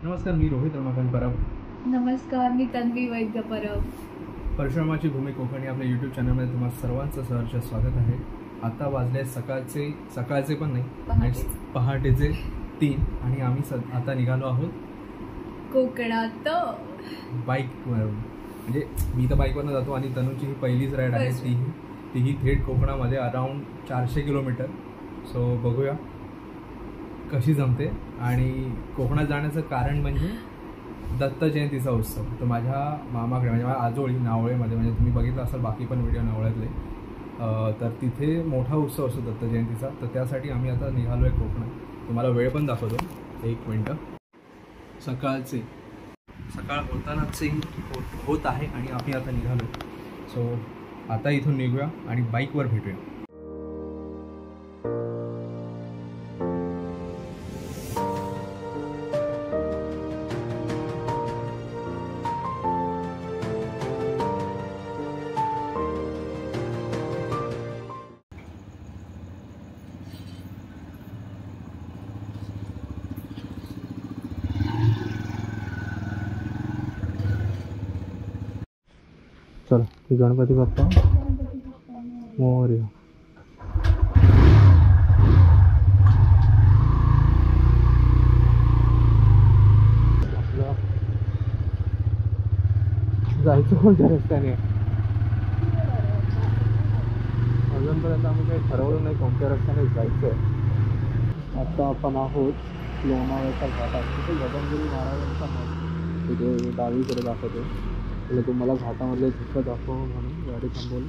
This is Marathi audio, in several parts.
नमस्कार, मी रोहित रमाकांत परब. नमस्कार, मी तन्वी वैद्य परब. परशुरामाची भूमी कोकण या आपल्या यूट्यूब चॅनलमध्ये तुम्हाला सर्वांचं सहर्ष स्वागत आहे. आता वाजले सकाळचे पण नाही, पहाटेचे 3 आणि आम्ही आता निघालो आहोत कोकणात. बाईकवर. म्हणजे मी तर बाईकवरनं जातो आणि तनुची ही पहिलीच राईड आहे. तीही थेट कोकणामध्ये अराऊंड 400 किलोमीटर. सो बघूया कशी जमते. आणि कोकणात जाण्याचं कारण म्हणजे दत्त जयंतीचा उत्सव. तर माझ्या मामाकडे म्हणजे माझ्या आजोळी नावळेमध्ये, म्हणजे तुम्ही बघितलं असाल बाकी पण व्हिडिओ नावळ्यातले, तर तिथे मोठा उत्सव असतो दत्त जयंतीचा. तर त्यासाठी आम्ही आता निघालो आहे कोकणात. तुम्हाला वेळ पण दाखवतो, 1 मिनटं. सकाळ होतानाच होत आहे आणि आम्ही आता निघालो. सो आता इथून निघूया आणि बाईकवर भेटूया. चला, गणपती बाप्पा मोरया. आपलं जायचं कोणत्या रस्त्याने? अजूनपर्यंत आम्ही काही ठरवलं नाही कोणत्या रस्त्याने जायचं. आता आपण आहोत लोणावळ्याच्या घाटात. तिथे गगनगिरी महाराजांचा मठ तिथे डावीकडे दाखवतो. म्हणजे तुम्हाला घाटामधले दृश्य दाखव म्हणून गाडी थांबवली.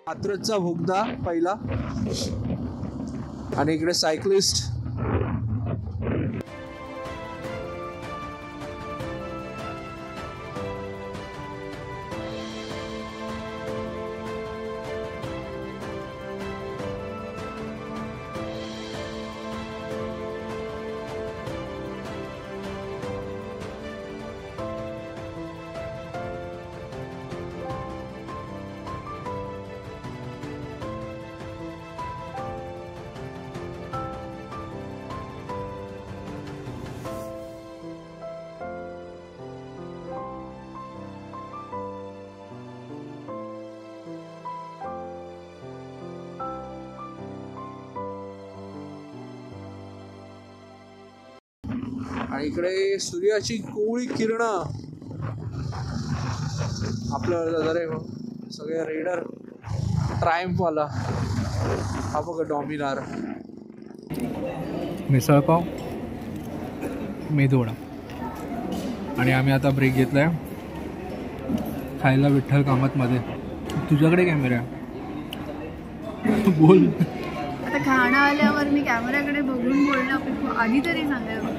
हाथरसचा बोगदा पहिला आणि इकडे सायकलिस्ट. आणि इकडे सूर्याची कोवळी किरणं. आपलं जरे सगळे रेडर ट्रायम्फवाला. हा बघा डॉमिनार. मिसळपाव, मेदूवडा. आणि आम्ही आता ब्रेक घेतलाय खायला विठ्ठल कामतमध्ये. तुझ्याकडे कॅमेरा बोल. आता खाणं आल्यावर मी कॅमेऱ्याकडे बघून बोलणं आधी तरी सांगायला.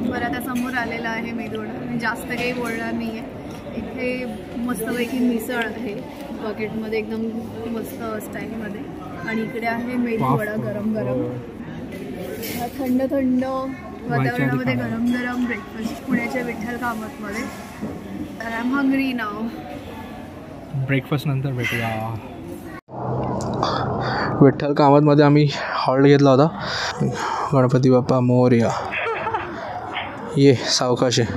बरं, आता समोर आलेला आहे मेदूवडा. मी जास्त काही बोलणार नाही आहे. इथे मस्तपैकी मिसळ आहे बकेटमध्ये, एकदम मस्त स्टाईलमध्ये. आणि इकडे आहे मेदूवडा गरम गरम. थंड थंड वातावरणामध्ये गरम गरम ब्रेकफास्ट पुण्याच्या विठ्ठल कामतमध्ये. तर I am hungry now. Breakfast नंतर भेटूया. विठ्ठल कामतमध्ये आम्ही हॉल्ट घेतला होता. गणपती बाप्पा मोरया. ये सावकाश आहे.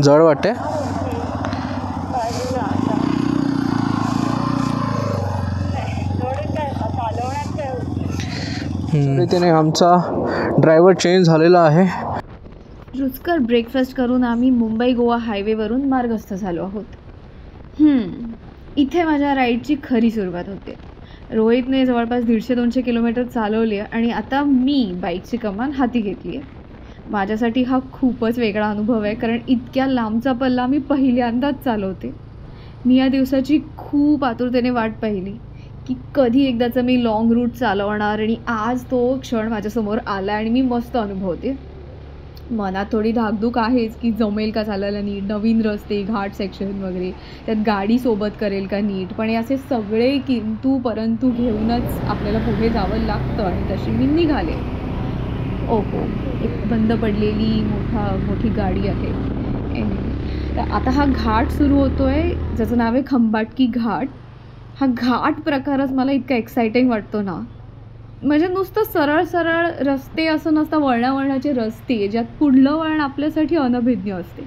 जड वाटते. त्याने आमचा ड्रायव्हर चेंज झालेला आहे. रुचकर ब्रेकफास्ट करून आम्ही मुंबई गोवा हायवेवरून मार्गस्थ झालो आहोत. इथे माझ्या राईडची खरी सुरुवात होते. रोहितने जवळपास 150-200 किलोमीटर चालवली आहे आणि आता मी बाईकची कमान हाती घेतली आहे. माझ्यासाठी हा खूपच वेगळा अनुभव आहे, कारण इतक्या लांबचा पल्ला मी पहिल्यांदाच चालवते. मी या दिवसाची खूप आतुरतेने वाट पाहिली की कधी एकदाचं मी लाँग रूट चालवणार, आणि आज तो क्षण माझ्यासमोर आला आणि मी मस्त अनुभवते. मनात थोडी धाकधूक आहेच की जमेल का चालायला नीट, नवीन रस्ते, घाट सेक्शन वगैरे, त्यात गाडी सोबत करेल का नीट. पण हे असे सगळे किंतु परंतु घेऊनच आपल्याला पुढे जावं लागतं आणि तशी मी निघाले. ओहो, एक बंद पडलेली मोठी गाडी आहे. तर आता हा घाट सुरू होतो आहे ज्याचं नाव आहे खंबाटकी घाट. हा घाट प्रकारच मला इतका एक्सायटिंग वाटतो ना. म्हणजे नुसतं सरळ रस्ते असं नसतं, वळणावळणाचे रस्ते ज्यात पुढलं वळण आपल्यासाठी अनभिज्ञ असते.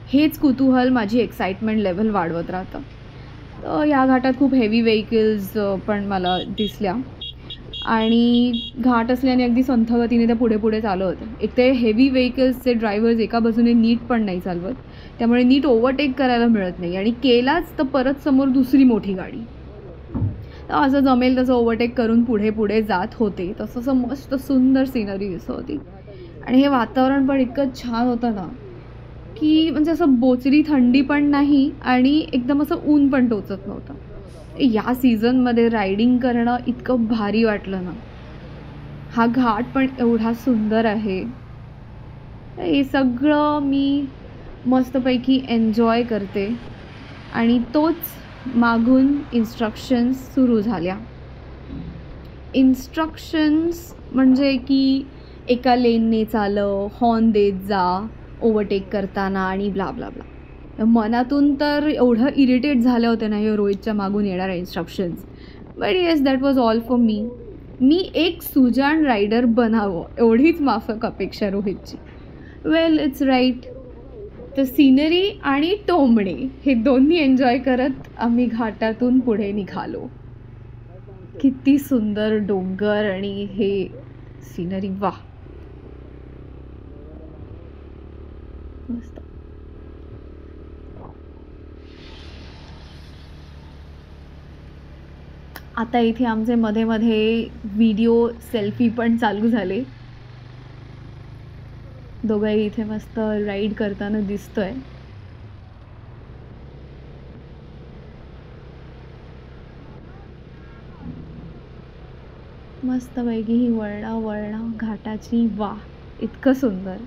हेच कुतूहल माझी एक्साइटमेंट लेवल वाढवत राहतं. तर या घाटात खूप हेवी व्हेकल्स पण मला दिसल्या आणि घाट असल्याने अगदी संथ गतीने त्या पुढे चालवत होते. एक ते हेवी व्हेकल्सचे ड्रायव्हर्स एका बाजूने नीट पण नाही चालवत, त्यामुळे नीट ओव्हरटेक करायला मिळत नाही, आणि केलाच तर परत समोर दुसरी मोठी गाडी. असं जमेल तसं ओव्हरटेक करून पुढे जात होते. तसं मस्त सुंदर सिनरी दिसत होती आणि हे वातावरण पण इतकं छान होतं ना की म्हणजे असं बोचरी थंडी पण नाही आणि एकदम असं ऊन पण टोचत नव्हतं. या सीझनमध्ये रायडिंग करणं इतकं भारी वाटलं ना. हा घाट पण एवढा सुंदर आहे. हे सगळं मी मस्तपैकी एन्जॉय करते आणि तोच मागून इन्स्ट्रक्शन्स सुरू झाल्या. इन्स्ट्रक्शन्स म्हणजे की एका लेनने चालव, हॉर्न देत जा ओव्हरटेक करताना आणि ब्ला ब्ला ब्ला. मनातून तर एवढं इरिटेट झालं होतं ना या रोहितच्या मागून येणाऱ्या instructions. But yes, that was all for me. मी एक सुजाण रायडर बनावं एवढीच माफक अपेक्षा रोहितची. Well, it's right. तर सिनरी आणि टोमणे हे दोन्ही एन्जॉय करत आम्ही घाटातून पुढे निघालो. किती सुंदर डोंगर आणि हे सिनरी, वाह, मस्त. आता इथे आमचे मध्ये व्हिडिओ सेल्फी पण चालू झाले. दोघंही इथे मस्त राईड करताना दिसतोय. मस्तपैकी ही वळणा घाटाची, वाह, इतकं सुंदर.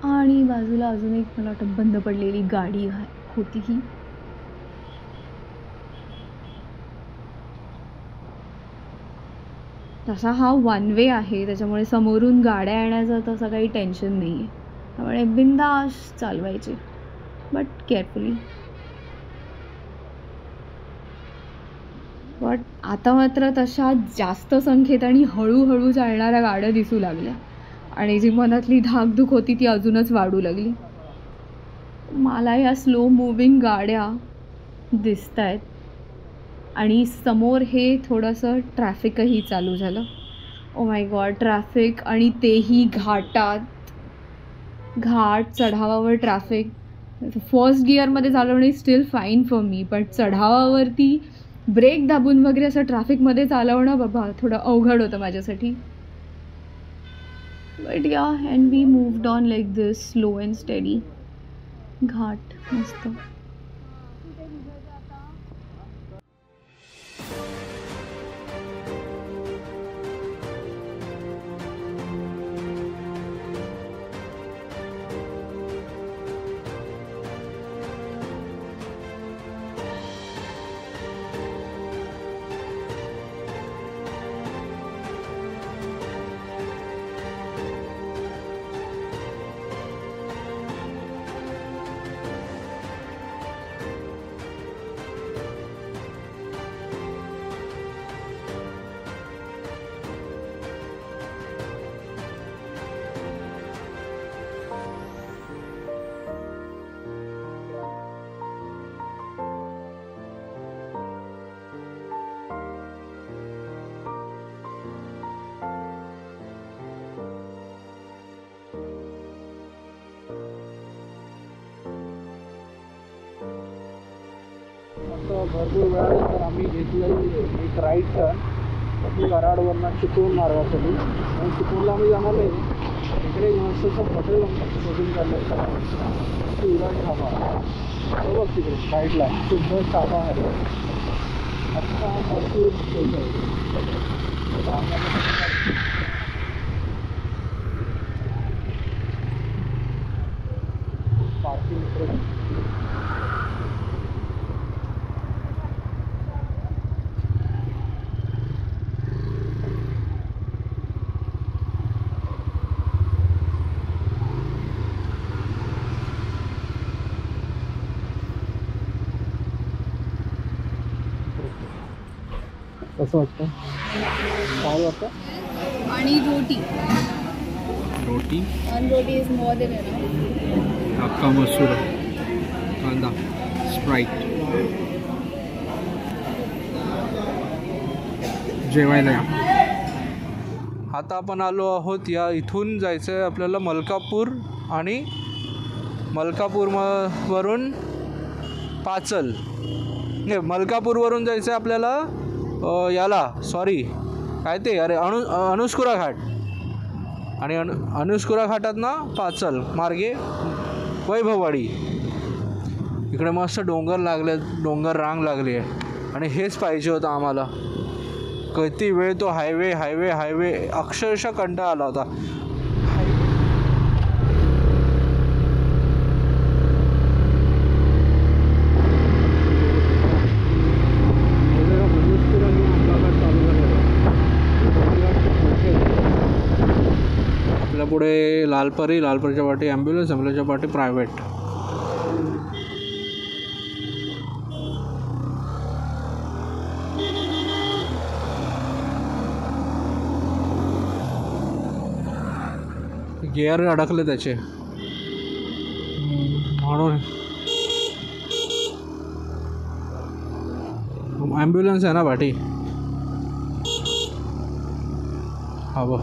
आणि बाजूला अजून एक मला वाटतं बंद पडलेली गाडी होती ही. तसा हा वन वे आहे, त्याच्यामुळे समोरून गाड्या येण्याचं तसं काही टेन्शन नाही आहे, त्यामुळे बिंदास चालवायचे, बट केअरफुली. बट आता मात्र तशा जास्त संख्येत आणि हळूहळू चालणाऱ्या गाड्या दिसू लागल्या आणि जी मनातली धाकधूक होती ती अजूनच वाढू लागली. मला या स्लो मूव्हिंग गाड्या दिसत आहेत आणि समोर हे थोडंसं ट्रॅफिकही चालू झालं. ओ माय गॉड, ट्रॅफिक, आणि तेही घाटात. घाट चढावावर ट्रॅफिक. फर्स्ट गिअरमध्ये चालवणे स्टील फाईन फॉर मी, पण चढावावरती ब्रेक दाबून वगैरे असं ट्रॅफिकमध्ये चालवणं बाबा थोडं अवघड होतं माझ्यासाठी. But yeah, and we moved on like this, slow and steady. घाट मस्त. भरपूर वेळानंतर आम्ही घेतलं एक राईट टर्न कराडवरनं चिपळूण मार्गासाठी. आणि चिपळूणला आम्ही जाणार आहे. इकडे मस्तचं हॉटेल शोधून चाललं शिवराज ढाबा. बघ तिकडे साईडला शुद्ध ढाबा आहे. आता भरपूर पार्किंग. कसं वाटतं? काय वाटतं? आणि रोटी रोटी आणि रोटी इज मोर देन एनफ. अख्खा मसूर, कांदा, स्प्राईट. जेवायला या. आता आपण आलो आहोत या इथून जायचं आहे आपल्याला मलकापूर आणि मलकापूरवरून पाचल. नाही, मलकापूरवरून जायचं आहे आपल्याला याला सॉरी काय ते अरे अनुस्कुरा घाट आणि अनुस्कुरा घाटात ना पाचल मार्गे वैभववाडी. इकडे मस्त डोंगर लागले, डोंगर रांग लागली आहे आणि हेच पाहिजे होतं आम्हाला. किती वेळ तो हायवे हायवे हायवे अक्षरशः कंटाळा आला होता. आपल्या पुढे लालपरी, लालपरीच्या पाठी ॲम्ब्युलन्स, ॲम्ब्युलन्सच्या पाठी प्रायव्हेट. गिअर अडकले त्याचे म्हणून. ॲम्ब्युलन्स आहे ना पाठी. हा बघ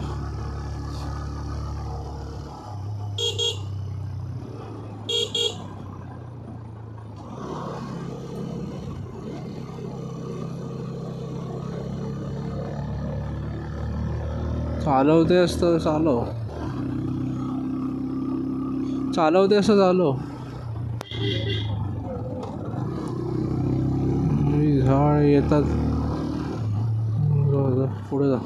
चालवते असतं चालवते असं चालव. झाड येतात पुढे जा.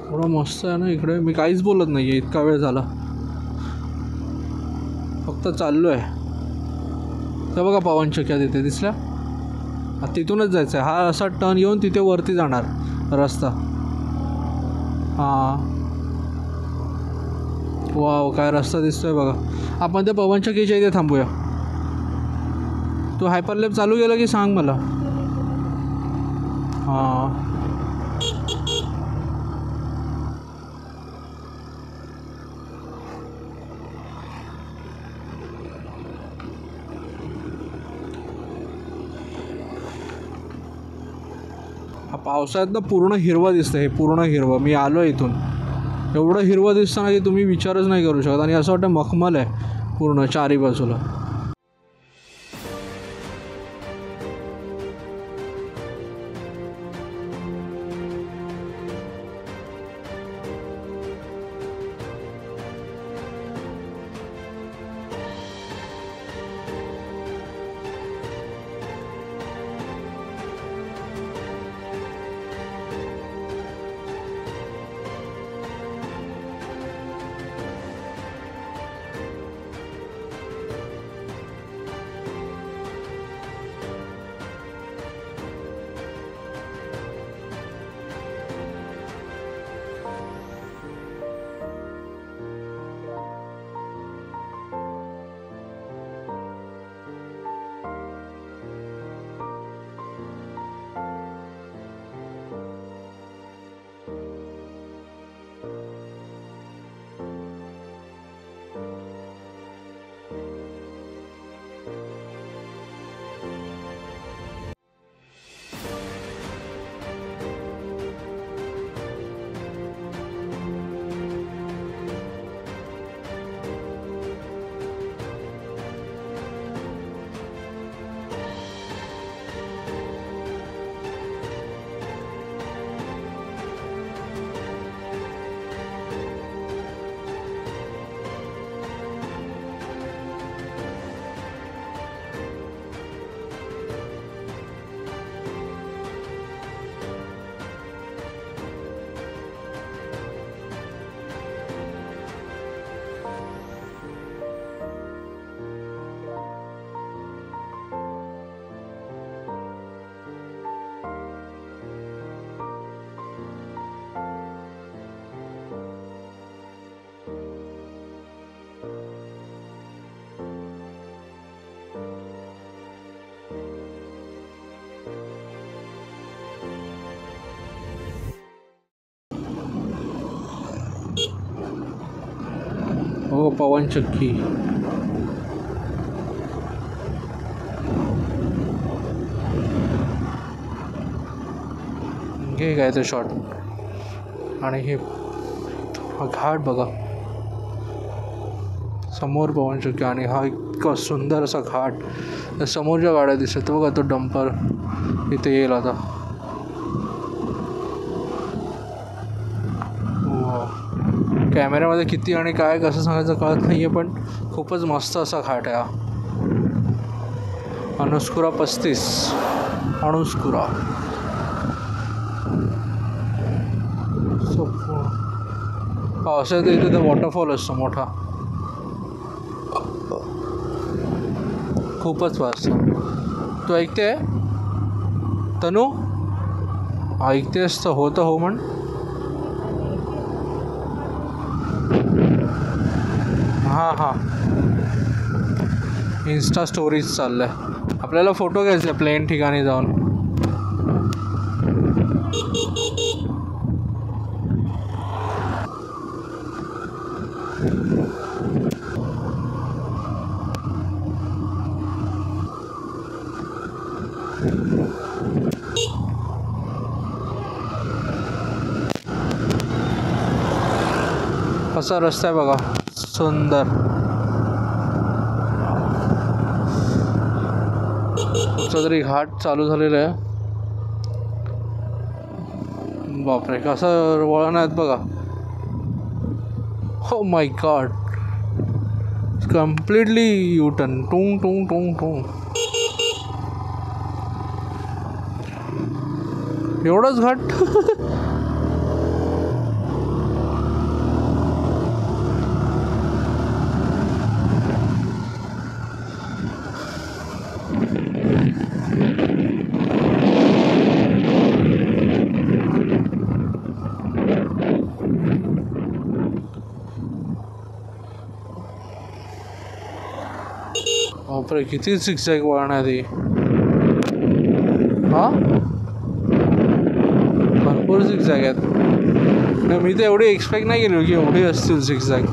थोडं मस्त आहे ना इकडे. मी काहीच बोलत नाही आहे, इतका वेळ झाला फक्त चाललो आहे. तर बघा पवनचक्क्या तिथे दिसल्या. तिथूनच जायचं आहे. हा असा टर्न येऊन तिथे वरती जाणार रस्ता. हां वाव काय रस्ता दिसतोय बघा. आपण त्या पवनचक्कीच्या इथे थांबूया. तू हायपरलॅप चालू केलं की सांग मला. हां पावसाळ्यात ना पूर्ण हिरवं दिसतं. हे पूर्ण हिरवं. मी आलो इथून एवढं हिरवं दिसतं ना की तुम्ही विचारच नाही करू शकत. आणि असं वाटतं मखमल आहे पूर्ण चारी बाजूला. पवन चक्की. हे काय ते शॉट. आणि हे घाट बघा समोर पवन चक्की आणि हा इतका सुंदर असा घाट. समोरच्या गाड्या दिसत बघा. तो डंपर इथे येईल आता. कॅमेऱ्यामध्ये किती आणि काय कसं सांगायचं कळत नाही आहे, पण खूपच मस्त असा घाट आहे हा. अनुस्कुरा 35 अनुस्कुरा. पावसाळ्यात इथे तर वॉटरफॉल असतो मोठा. खूपच वाजता. तू ऐकते तनू? ऐकतेस तर हो म्हण. हां इन्स्टा स्टोरीज चाललं आहे. आपल्याला फोटो घ्यायचे आहे प्लेन ठिकाणी जाऊन. कसा रस्ता आहे बघा सुंदर. तरी घाट चालू झालेला आहे. बापरे कसं वळण आहेत बघा. Oh my God. Completely U turn. टुंग टुंग टुंग टुंग. एवढंच घाट. बापरे किती झिगझॅग वळण आहे ती. हा भरपूर झिगझॅग आहेत. मी तर एवढी एक्सपेक्ट नाही केली की एवढी असतील झिगझॅग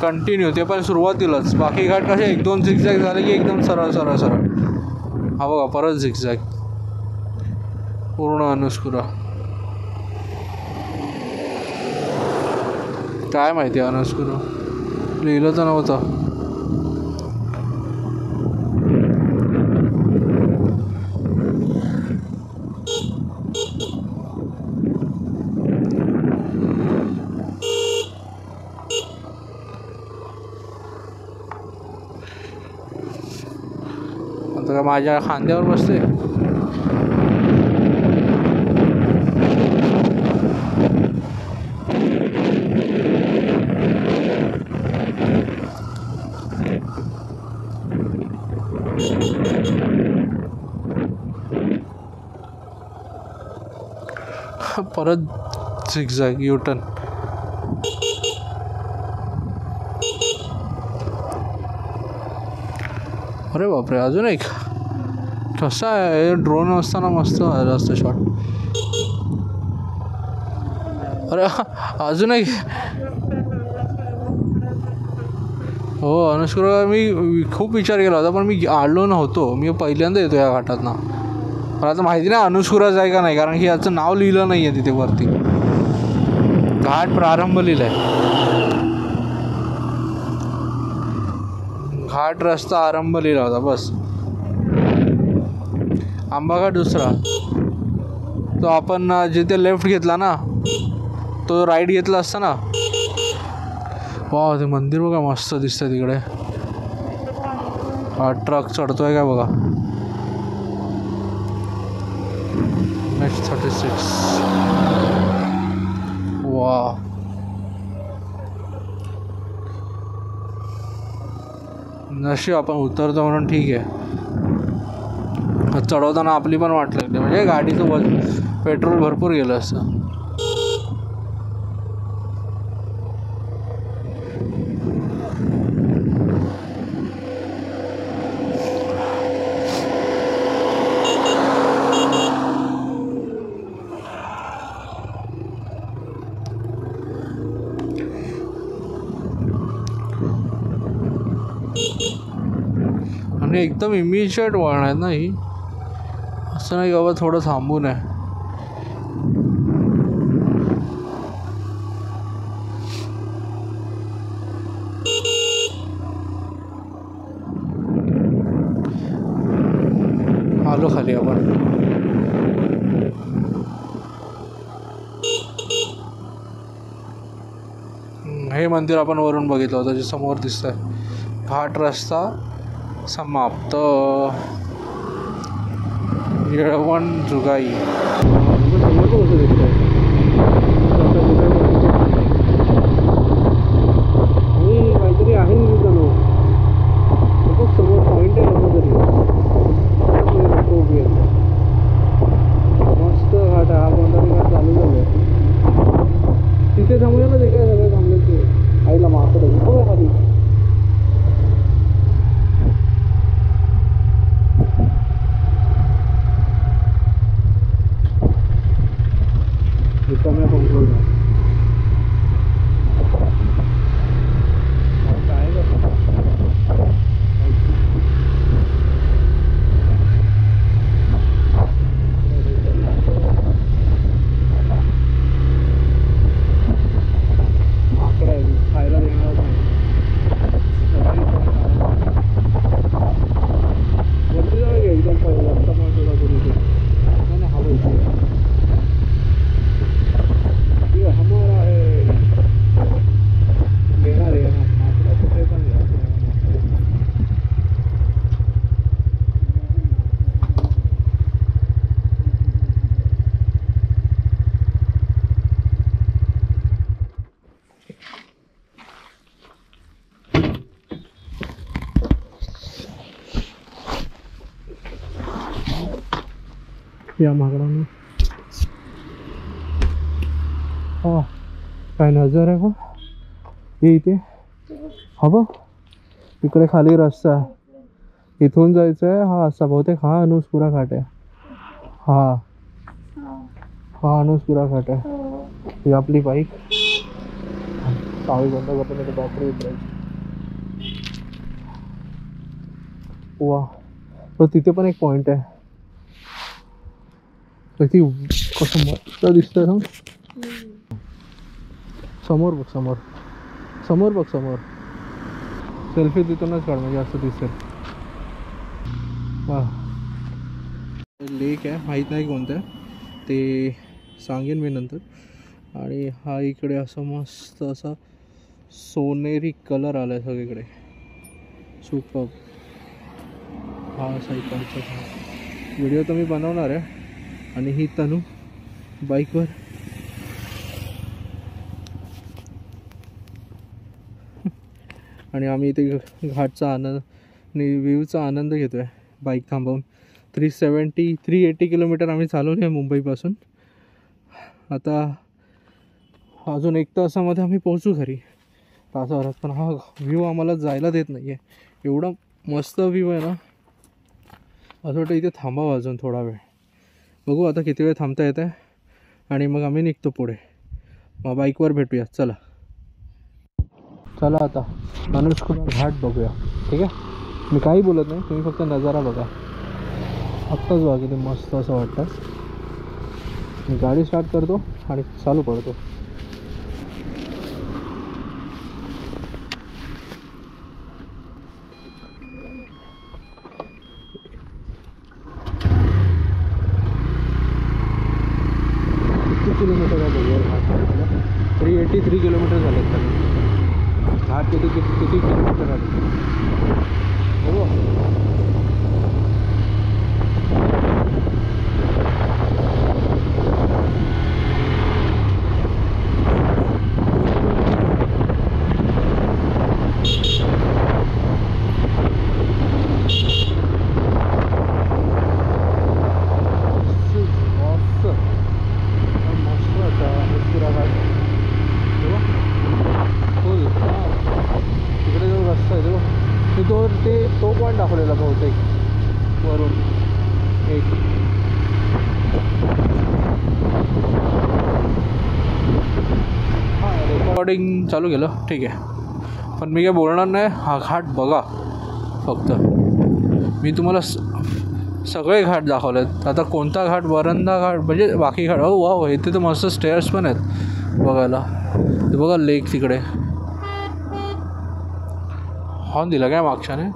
कंटिन्यू. ते पण सुरुवातीलाच. बाकी घाट कसे 1-2 झिगझॅग झाले की एकदम सरळ सरळ सरळ. हा बघा परत झिगझॅग. पूर्ण अनुस्कुरा. काय माहिती अनुस्कुरा लिहिलं तर नव्हतं. आता माझ्या खांद्यावर बसते. परत झिगझॅग युटर्न. अरे बापरे अजून एक. कसा आहे ड्रोन असताना मस्त आला असतं शॉट. अरे अजून एक. हो अनुस्कुरा मी खूप विचार केला होता पण मी आलो नव्हतो. मी पहिल्यांदा येतो या घाटातनं. मला आता माहिती नाही अनुस्कुराच आहे का नाही कारण की याचं नाव लिहिलं नाही आहे तिथे वरती. घाट प्रारंभ लिहिलं आहे. घाट रस्ता आरंभ लिहिला होता बस. आंबाघाट दुसरा. तो आपण जिथे लेफ्ट घेतला ना तो राईट घेतला असता ना. वा ते मंदिर बघा मस्त दिसतंय तिकडे. हा ट्रक चढतोय का बघा. नेक्स्ट 36. वा नशीब आपण उतरतो म्हणून ठीक आहे. चढवताना आपली पण वाट लागली म्हणजे गाडीचं पेट्रोल भरपूर गेलं असतं. आणि एकदम इमिजिएट वळण आहे ना ही, असं नाही बाबा थोडं थांबून आहे. आलो खाली आपण. हे मंदिर आपण वरून बघितलं होतं जे समोर दिसतंय. घाट रस्ता समाप्त. येळवण जुगाई. काहीतरी आहे समोर पॉइंट आहे मस्त घाट आहे. हा कोणता घाट चालू झालाय तिथे थांबूया ना. ते काय सगळं थांबले ते आईला माकड बघा खाली. रिकाम्या कंट्रोल या माकडांना. हा काय नजर आहे बघ हे इथे. हा बघ इकडे खाली रस्ता आहे, इथून जायचं आहे. हा असा बहुतेक हा अनुसपुरा घाट आहे. हा हा अनुसपुरा घाट आहे. ही आपली बाईक चावी बंद करतो नाही तर बॅटरी उतरायची. वा तर तिथे पण एक पॉइंट आहे. किती कसं मस्त दिसतंय ना. समोर बघ समोर, समोर बघ समोर. सेल्फी तिथूनच काढ म्हणजे असं दिसेल. वा लेक आहे, माहीत नाही कोणतं ते सांगेन मी नंतर. आणि हा इकडे असं मस्त असा सोनेरी कलर आला आहे सगळीकडे. सुपर. हा असा इकडचा व्हिडिओ तर मी बनवणार आहे. आणि ही तनू बाईकवर आणि आम्ही इथे घाटचा आनंद व्ह्यूचा आनंद घेतो आहे बाईक थांबवून. 380 किलोमीटर आम्ही चालवले आहे मुंबईपासून. आता अजून 1 तासामध्ये आम्ही पोहोचू घरी तासाभरात. पण हा व्ह्यू आम्हाला जायला देत नाही आहे. एवढा मस्त व्ह्यू आहे ना, असं वाटतं इथे थांबावं अजून थोडा वेळ. बघू आता किती वेळ थांबता येत आहे आणि मग आम्ही निघतो पुढे. मग बाईकवर भेटूया. चला चला आता अनुसपुरा घाट बघूया. ठीक आहे, मी काही बोलत नाही, तुम्ही फक्त नजारा बघा. आत्ताच बघा किती मस्त असं वाटतं. मी गाडी स्टार्ट करतो आणि चालू पडतो. किलोमीटर आहे बघूया. 383 किलोमीटर झाले. घाट किती किलोमीटर आले बघू. तो पॉईंट दाखवलेला बहुतेक वरून एक. हां रेकॉर्डिंग चालू केलं ठीक आहे. पण मी काय बोलणार नाही. हा घाट बघा फक्त. मी तुम्हाला सगळे घाट दाखवलेत. आता कोणता घाट, वरंदा घाट म्हणजे बाकी घाट. हो वा, इथे तर मस्त स्टेअर्स पण आहेत बघायला. ते बघा लेक तिकडे. हॉर्न दिला काय मागच्याने?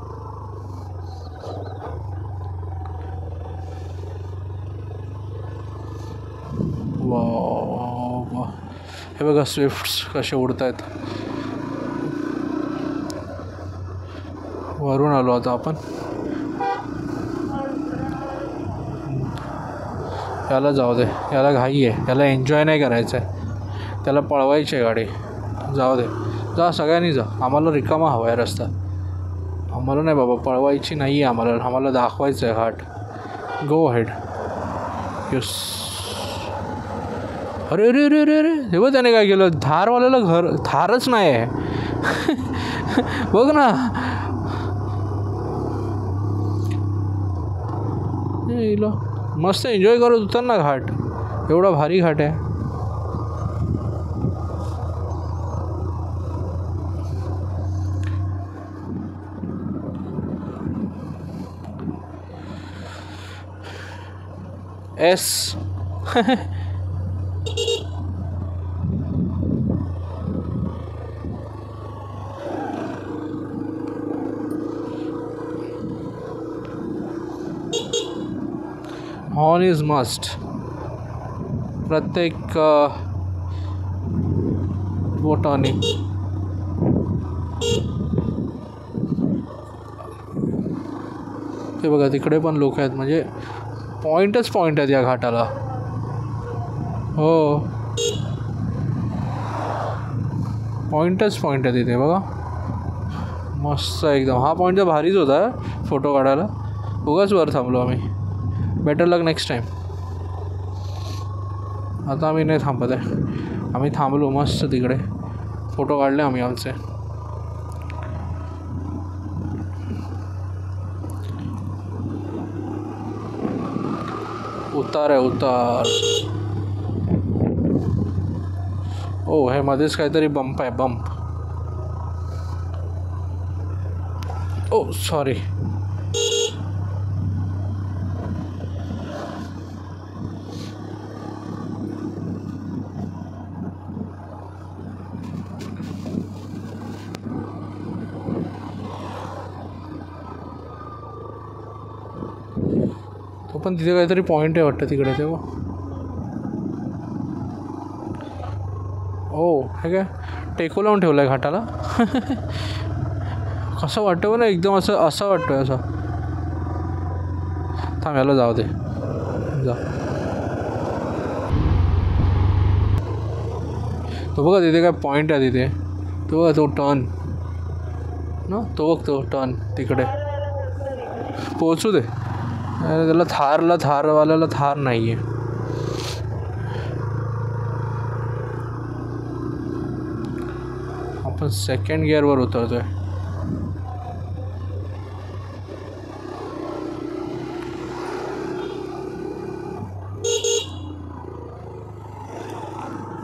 वा, हे बघा स्विफ्ट्स कसे उडत आहेत. वरून आलो आता आपण. याला जाऊ दे, याला घाई आहे, याला एन्जॉय नाही करायचं आहे, त्याला पळवायची आहे गाडी. जाऊ दे, जा सगळ्यांनी जा. आम्हाला रिकामा हवा आहे रस्ता. आम्हाला नाही बाबा पळवायची नाही आहे, आम्हाला दाखवायचं आहे घाट. गो हेड. यस. अरे अरे अरे अरे अरे, हे बघ त्याने काय केलं. थारवाल्याला घर, थारच नाही आहे. बघ ना. मस्त एन्जॉय करत होता ना घाट. एवढा भारी घाट आहे. एस. Horn is must. प्रत्येक बोटाने. ते बघा तिकडे पण लोक आहेत. म्हणजे पॉईंटच पॉईंट आहेत या घाटाला. हो, पॉईंटच पॉईंट आहे तिथे बघा. मस्त एकदम. हा पॉईंट तर भारीच होता फोटो काढायला. उगाच वर थांबलो आम्ही. बेटर लक नेक्स्ट टाईम. आता आम्ही नाही थांबत आहे. आम्ही थांबलो मस्त तिकडे. फोटो काढले आम्ही आमचे. उतार आहे, उतार. ओ, हे मध्येच काहीतरी बंप आहे, बंप. ओ सॉरी. तो पण तिथे काहीतरी पॉईंट आहे वाटतं तिकडे. तेव्हा ओ, हे काय टेको लावून ठेवलं आहे घाटाला. कसं वाटतं ना एकदम असं वाटतं आहे. असं थांब, याला जाऊ दे. जा. तो बघा तिथे काय पॉईंट आहे तिथे. तो बघा तो टर्न ना, तो बघ तो टर्न तिकडे. पोचू दे त्याला. थारवाल्याला थार नाही आहे. आपण सेकंड गिअरवर उतरतोय.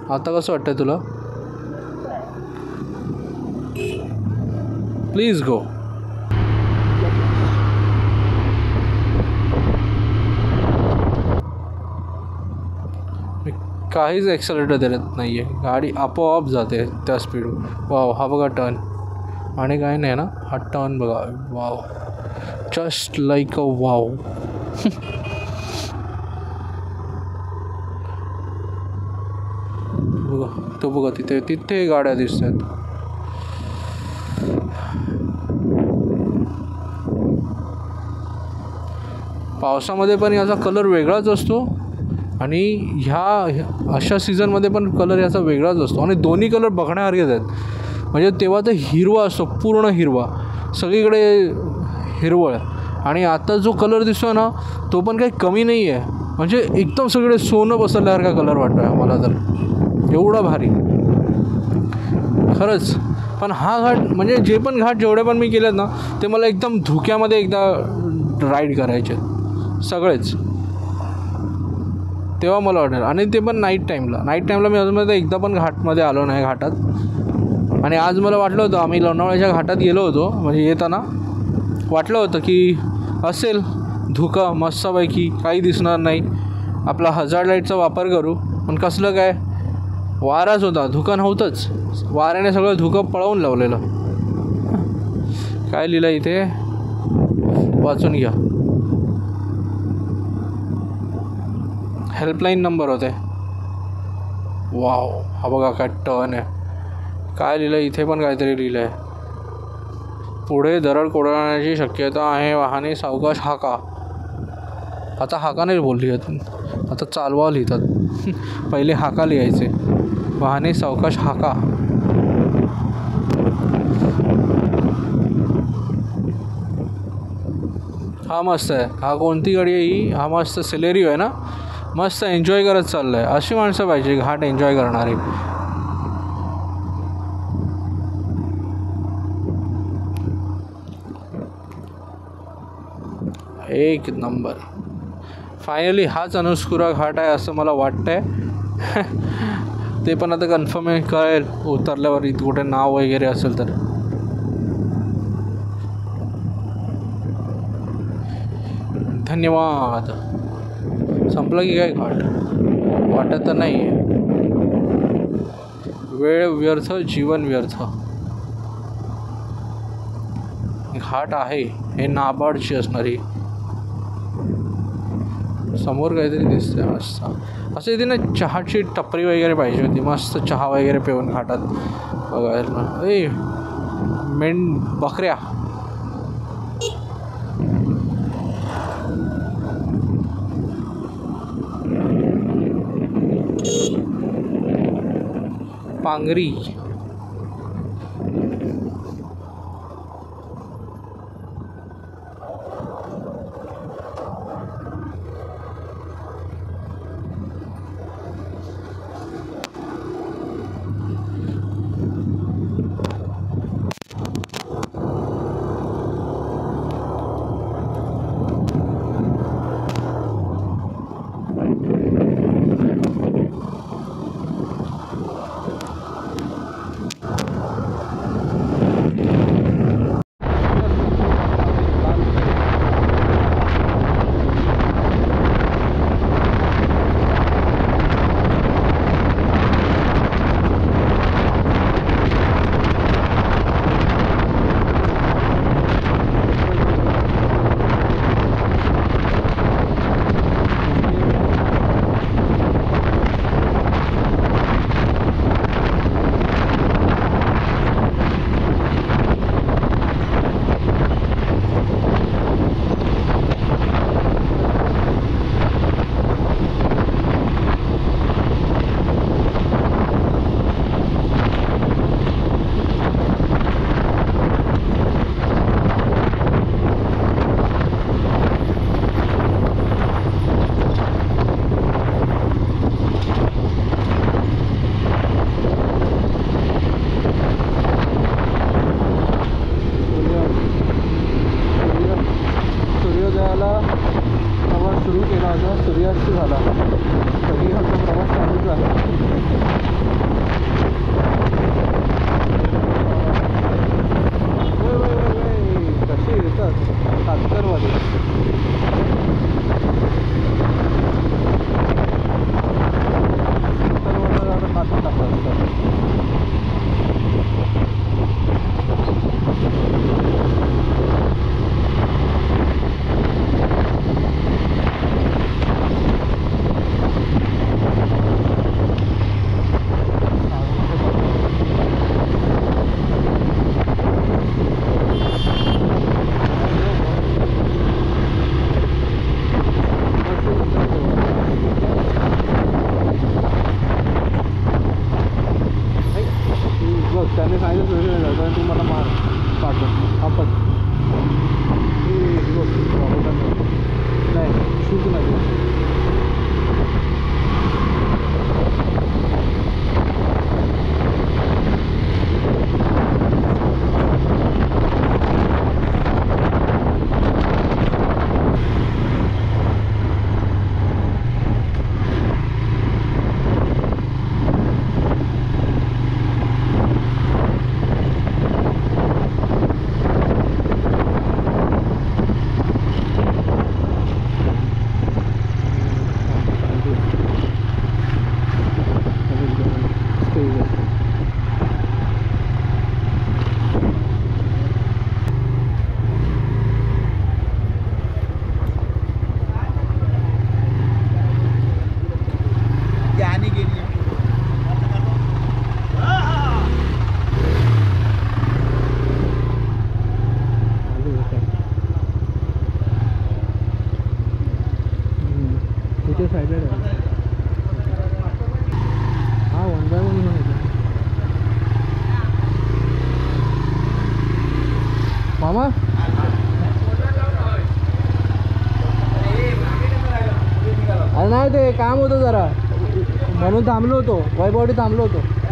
आता कसं वाटतंय तुला? Please go. काहीच ॲक्सेलरेटर देत नाही आहे. गाडी आपोआप जाते त्या स्पीडवर. वाव, हा बघा टर्न. आणि काय नाही ना, हा टर्न बघा. Wow, just like a wow. बघा तो, बघा तिथे गाड्या दिसत आहेत. पावसामध्ये पण याचा कलर वेगळाच असतो आणि ह्या अशा सीझनमध्ये पण कलर याचा वेगळाच असतो. आणि दोन्ही कलर बघण्यासारखेच आहेत. म्हणजे तेव्हा तर हिरवा असतो, पूर्ण हिरवा, सगळीकडे हिरवळ. आणि आता जो कलर दिसतो ना, तो पण काही कमी नाही आहे. म्हणजे एकदम सगळे सोनं बसवल्यासारखा कलर वाटतो आहे मला तर. एवढा भारी खरंच. पण हा घाट म्हणजे जे पण घाट जेवढे पण मी केलेत ना, ते मला एकदम धुक्यामध्ये एकदा राईड करायचे सगळेच. तेव्हा मला वाटेल. आणि ते पण नाईट टाईमला मी अजूनमध्ये एकदा पण घाटमध्ये आलो नाही घाटात. आणि आज मला वाटलं होतं, आम्ही लोणावळ्याच्या घाटात गेलो होतो, म्हणजे येताना वाटलं होतं की असेल धुकं मस्तपैकी, काही दिसणार नाही. आपला हजार्ड लाईटचा वापर करू. पण कसलं काय, वाराच होता, धुकं नव्हतंच. वाऱ्याने सगळं धुकं पळवून लावलेलं. काय लिहिलं इथे वाचून घ्या. हेल्पलाईन नंबर होते. वाव, हा बघा काय टर्न आहे. काय लिहिलं इथे पण काहीतरी लिहिलं आहे. पुढे दरड कोसळण्याची शक्यता आहे, वाहने सावकाश हाका. आता हाका नाही बोलली, आता चालवा लिहितात. पहिले हाका लिहायचे, वाहने सावकाश हाका. हा मस्त आहे. हा कोणती गाडी आहे ही? हा मस्त सेलेरियो आहे ना. मस्त एन्जॉय करत चाललं आहे. अशी माणसं पाहिजे घाट एन्जॉय करणारी. एक नंबर. फायनली हाच अनुस्कुरा घाट आहे असं मला वाटतंय. ते पण आता कन्फर्म कळेल उतरल्यावर, इथं कुठे नाव वगैरे असेल तर. धन्यवाद. संपलं की काय घाट? वाटत तर नाही आहे. वेळ व्यर्थ, जीवन व्यर्थ. घाट आहे हे नाबार्डची असणारी. समोर काहीतरी दिसतंय मस्त. असं इथे ना चहाची टपरी वगैरे पाहिजे होती, मस्त चहा वगैरे पिऊन घाटात बघायला. ए बकऱ्या. पांगरी. सूर्यास्त झाला तरी हा प्रवास चालूच आहे. कसे येतात कातकरवाले. ते साईडला आहे. हा 1x1 म्हणून मामा अरे नाही ते काम होतं जरा म्हणून थांबलो होतो वैभवडी थांबलो होतो.